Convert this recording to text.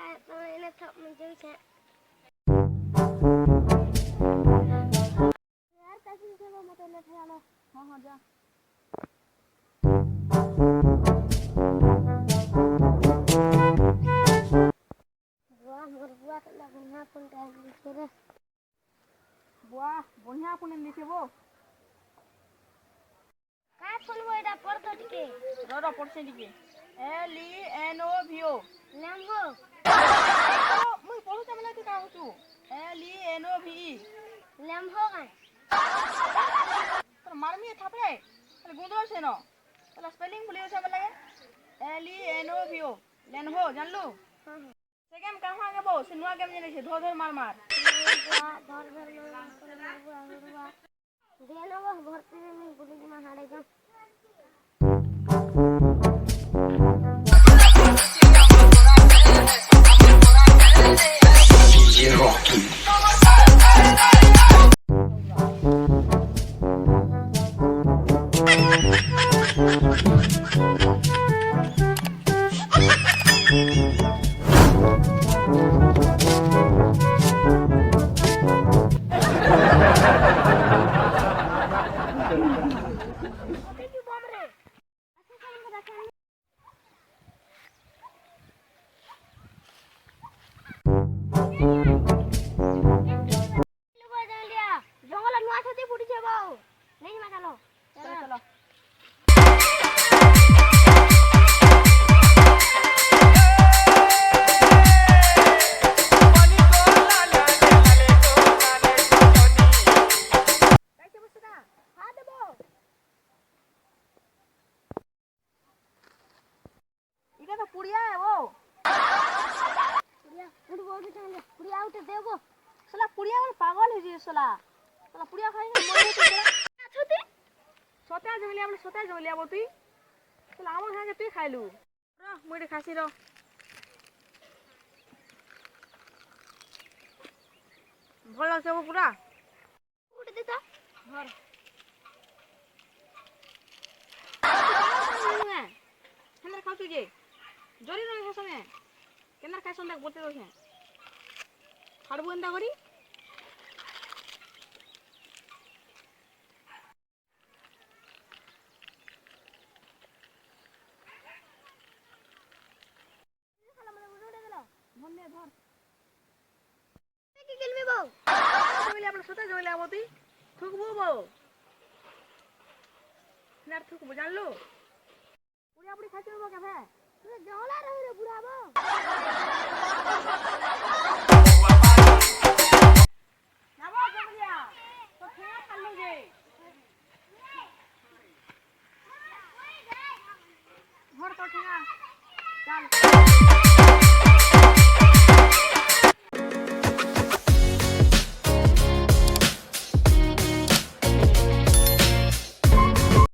એને થપ મે જોઈ છે યાર કાકી છે વો મતે લે થાલો હા હા જા વાહ મોર बुआ के बढ़िया फोन काट ली रे बुआ बढ़िया फोन नीचे वो का फोन वो एटा पढ़तो टिके रो पढ़से टिके LENOVO लेम्बो मुई पढ़ुता बला तू का होतु LENOVE लेम्बो का तर मारमी थापरे तर गुंदर से न तला स्पेलिंग भूली छ बला LENOVO लेनोवो जानलु हां हां से गेम कहां गेबो से नुआ गेम जने छे धर धर मार मार धर धर मार देनवा भर्ती में भूली मा हाड़े गम पुड़िया है वो पुड़िया उड़ बोल के चले पुड़िया उठ देबो साला पुड़िया वाला पागल है जी साला साला पुड़िया खाई ना मरे तो छती सोता जंगलिया बोले सोता जंगलिया बो तुई साला हमर खाके तुई खाइलु रो मुई खासी रो भलो से वो पूरा उठ दे तो घर हेंदर खाउ तुझे जोरी रही है समय केंदर खाई संदेह बोलते रहे खाड़बू एंदा करी धर की गेलबे बो जोइले अपन सोता जोइले आबो तुई थुकबो बो नार थुकबो जानलो पुरी अपनी खाती हो क्या है तू जा